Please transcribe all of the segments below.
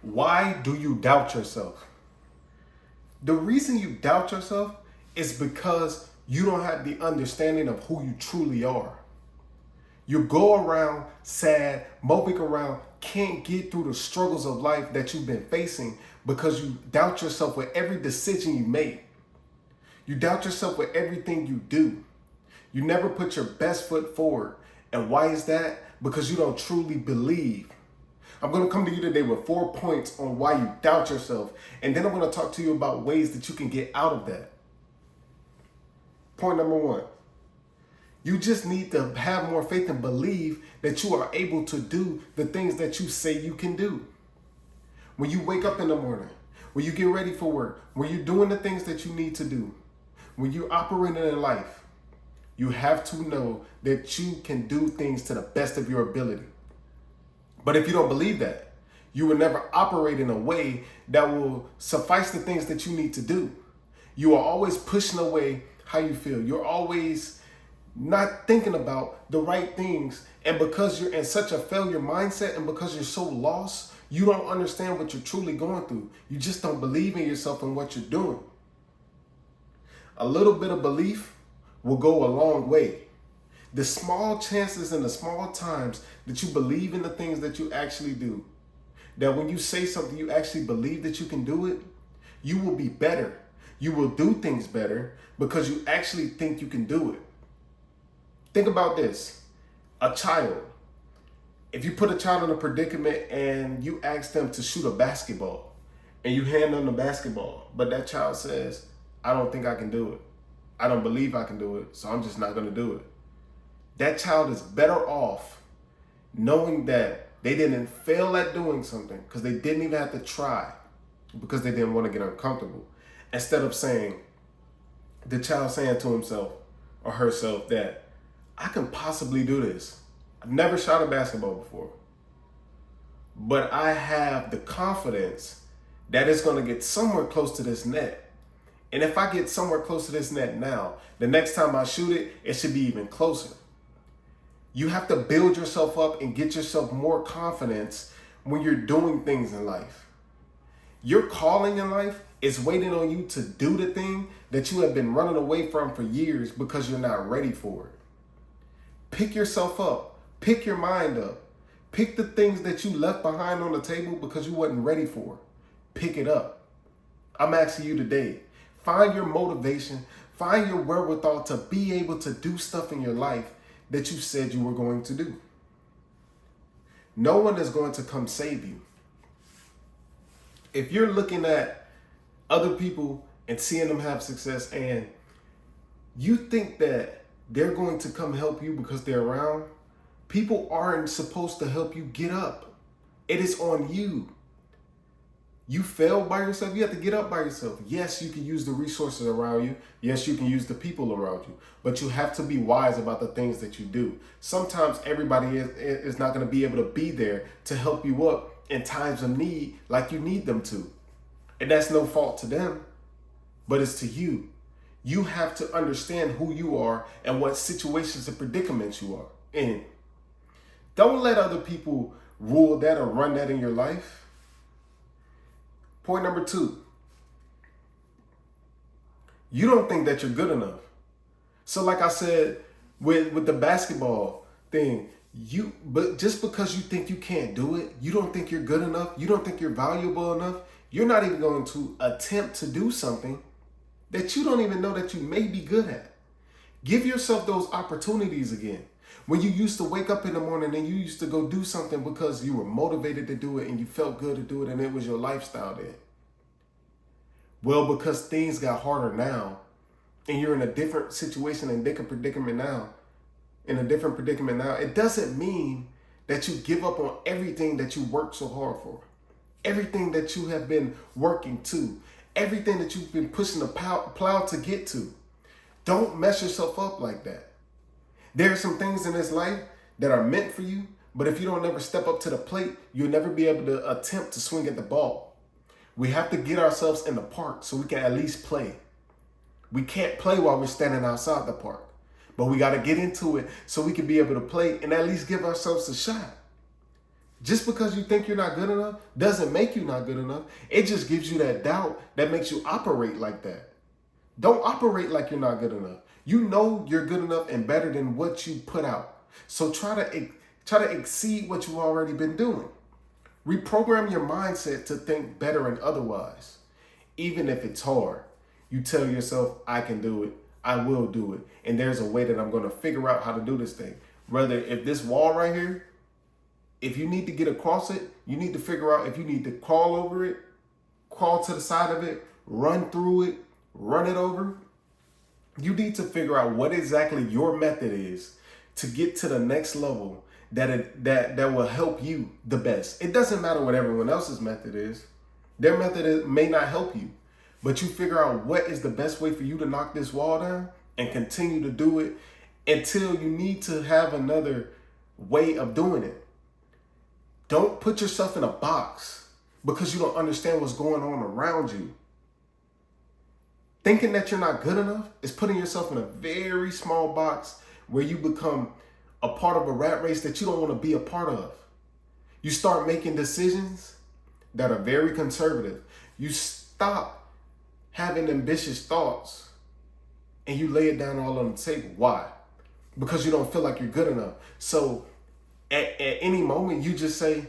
Why do you doubt yourself? The reason you doubt yourself is because you don't have the understanding of who you truly are. You go around sad, moping around, can't get through the struggles of life that you've been facing because you doubt yourself with every decision you make. You doubt yourself with everything you do. You never put your best foot forward. And why is that? Because you don't truly believe. I'm going to come to you today with 4 points on why you doubt yourself. And then I'm going to talk to you about ways that you can get out of that. Point number 1. You just need to have more faith and believe that you are able to do the things that you say you can do. When you wake up in the morning, when you get ready for work, when you're doing the things that you need to do, when you're operating in life, you have to know that you can do things to the best of your ability. But if you don't believe that, you will never operate in a way that will suffice the things that you need to do. You are always pushing away how you feel. You're always not thinking about the right things. And because you're in such a failure mindset and because you're so lost, you don't understand what you're truly going through. You just don't believe in yourself and what you're doing. A little bit of belief will go a long way. The small chances and the small times that you believe in the things that you actually do, that when you say something, you actually believe that you can do it, you will be better. You will do things better because you actually think you can do it. Think about this. A child. If you put a child in a predicament and you ask them to shoot a basketball and you hand them the basketball, but that child says, I don't think I can do it. I don't believe I can do it, so I'm just not going to do it. That child is better off knowing that they didn't fail at doing something because they didn't even have to try because they didn't want to get uncomfortable. Instead of the child saying to himself or herself that I can possibly do this. I've never shot a basketball before, but I have the confidence that it's going to get somewhere close to this net. And if I get somewhere close to this net now, the next time I shoot it, it should be even closer. You have to build yourself up and get yourself more confidence when you're doing things in life. Your calling in life is waiting on you to do the thing that you have been running away from for years because you're not ready for it. Pick yourself up. Pick your mind up. Pick the things that you left behind on the table because you wasn't ready for. Pick it up. I'm asking you today, find your motivation, find your wherewithal to be able to do stuff in your life that you said you were going to do. No one is going to come save you. If you're looking at other people and seeing them have success and you think that they're going to come help you because they're around, people aren't supposed to help you get up. It is on you. You failed by yourself, you have to get up by yourself. Yes, you can use the resources around you. Yes, you can use the people around you. But you have to be wise about the things that you do. Sometimes everybody is not going to be able to be there to help you up in times of need like you need them to. And that's no fault to them, but it's to you. You have to understand who you are and what situations and predicaments you are in. Don't let other people rule that or run that in your life. Point number 2, you don't think that you're good enough. So like I said, with the basketball thing, but just because you think you can't do it, you don't think you're good enough, you don't think you're valuable enough, you're not even going to attempt to do something that you don't even know that you may be good at. Give yourself those opportunities again. When you used to wake up in the morning and you used to go do something because you were motivated to do it and you felt good to do it and it was your lifestyle then. Well, because things got harder now and you're in a different situation and different predicament now, it doesn't mean that you give up on everything that you worked so hard for, everything that you have been working to, everything that you've been pushing the plow to get to. Don't mess yourself up like that. There are some things in this life that are meant for you, but if you don't ever step up to the plate, you'll never be able to attempt to swing at the ball. We have to get ourselves in the park so we can at least play. We can't play while we're standing outside the park, but we got to get into it so we can be able to play and at least give ourselves a shot. Just because you think you're not good enough doesn't make you not good enough. It just gives you that doubt that makes you operate like that. Don't operate like you're not good enough. You know you're good enough and better than what you put out. So try to exceed what you've already been doing. Reprogram your mindset to think better and otherwise. Even if it's hard, you tell yourself, I can do it. I will do it. And there's a way that I'm going to figure out how to do this thing. Whether if this wall right here, if you need to get across it, you need to figure out if you need to crawl over it, crawl to the side of it, run through it, run it over. You need to figure out what exactly your method is to get to the next level that will help you the best. It doesn't matter what everyone else's method is. Their method may not help you, but you figure out what is the best way for you to knock this wall down and continue to do it until you need to have another way of doing it. Don't put yourself in a box because you don't understand what's going on around you. Thinking that you're not good enough is putting yourself in a very small box where you become a part of a rat race that you don't want to be a part of. You start making decisions that are very conservative. You stop having ambitious thoughts and you lay it down all on the table. Why? Because you don't feel like you're good enough. So at any moment, you just say,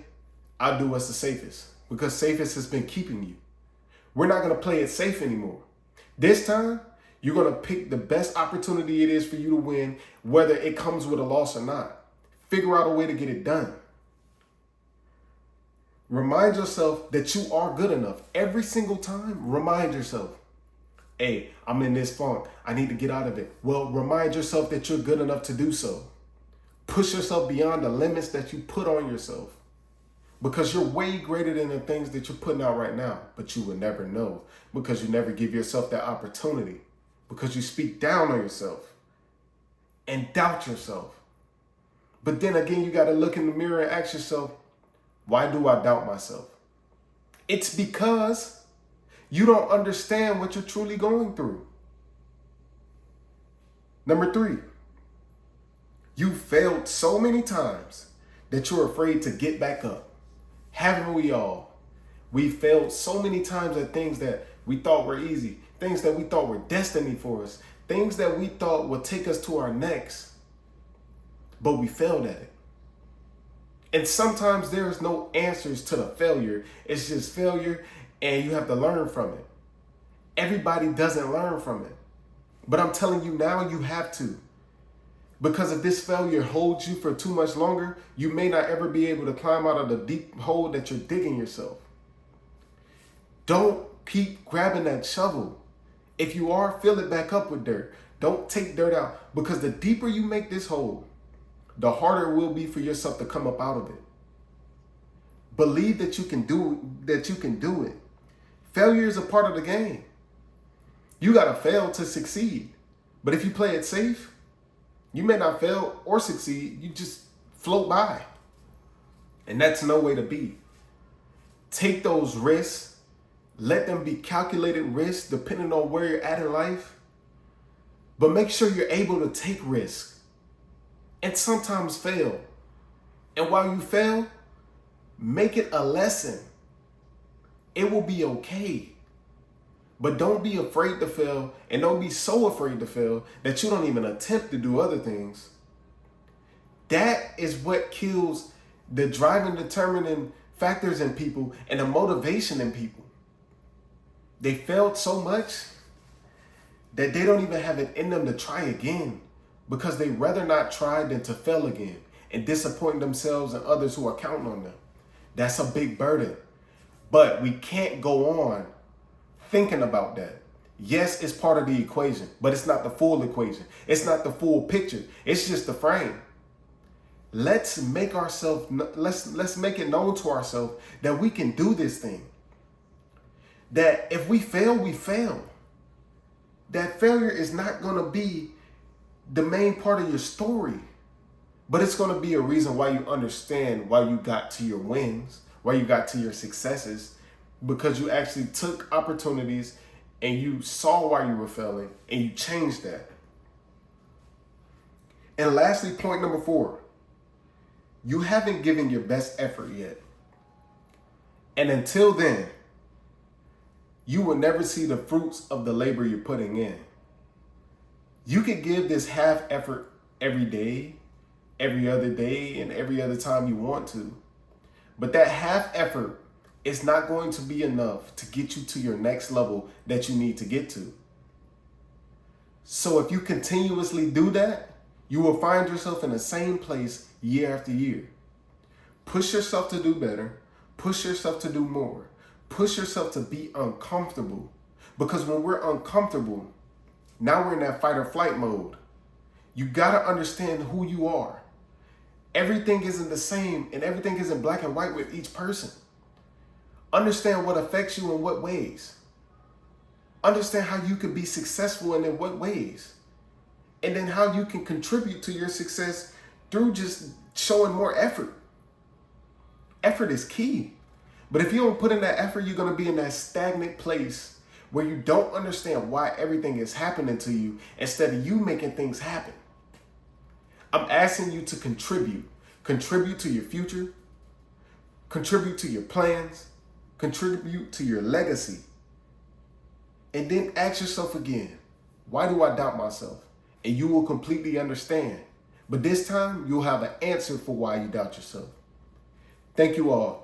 I'll do what's the safest, because safest has been keeping you. We're not going to play it safe anymore. This time, you're going to pick the best opportunity it is for you to win, whether it comes with a loss or not. Figure out a way to get it done. Remind yourself that you are good enough. Every single time, remind yourself, hey, I'm in this funk. I need to get out of it. Well, remind yourself that you're good enough to do so. Push yourself beyond the limits that you put on yourself, because you're way greater than the things that you're putting out right now, but you will never know because you never give yourself that opportunity, because you speak down on yourself and doubt yourself. But then again, you got to look in the mirror and ask yourself, why do I doubt myself? It's because you don't understand what you're truly going through. Number 3, you failed so many times that you're afraid to get back up. Haven't we all? We failed so many times at things that we thought were easy, things that we thought were destiny for us, things that we thought would take us to our next, but we failed at it. And sometimes there is no answers to the failure. It's just failure and you have to learn from it. Everybody doesn't learn from it. But I'm telling you now, you have to. Because if this failure holds you for too much longer, you may not ever be able to climb out of the deep hole that you're digging yourself. Don't keep grabbing that shovel. If you are, fill it back up with dirt. Don't take dirt out, because the deeper you make this hole, the harder it will be for yourself to come up out of it. Believe that you can do it. Failure is a part of the game. You got to fail to succeed. But if you play it safe, you may not fail or succeed. You just float by. And that's no way to be. Take those risks. Let them be calculated risks depending on where you're at in life. But make sure you're able to take risks. And sometimes fail. And while you fail, make it a lesson. It will be okay. But don't be afraid to fail, and don't be so afraid to fail that you don't even attempt to do other things. That is what kills the driving, determining factors in people and the motivation in people. They failed so much that they don't even have it in them to try again, because they rather not try than to fail again and disappoint themselves and others who are counting on them. That's a big burden. But we can't go on thinking about that. Yes, it's part of the equation, but it's not the full equation. It's not the full picture. It's just the frame. Let's make it known to ourselves that we can do this thing. That if we fail, we fail. That failure is not going to be the main part of your story, but it's going to be a reason why you understand why you got to your wins, why you got to your successes, because you actually took opportunities and you saw why you were failing and you changed that. And lastly, point number 4, you haven't given your best effort yet. And until then, you will never see the fruits of the labor you're putting in. You could give this half effort every day, every other day, and every other time you want to. But that half effort is not going to be enough to get you to your next level that you need to get to. So if you continuously do that, you will find yourself in the same place year after year. Push yourself to do better. Push yourself to do more. Push yourself to be uncomfortable. Because when we're uncomfortable, now we're in that fight or flight mode. You gotta understand who you are. Everything isn't the same and everything isn't black and white with each person. Understand what affects you in what ways. Understand how you can be successful and in what ways. And then how you can contribute to your success through just showing more effort. Effort is key. But if you don't put in that effort, you're going to be in that stagnant place where you don't understand why everything is happening to you instead of you making things happen. I'm asking you to contribute. Contribute to your future. Contribute to your plans. Contribute to your legacy. And then ask yourself again, why do I doubt myself? And you will completely understand. But this time, you'll have an answer for why you doubt yourself. Thank you all.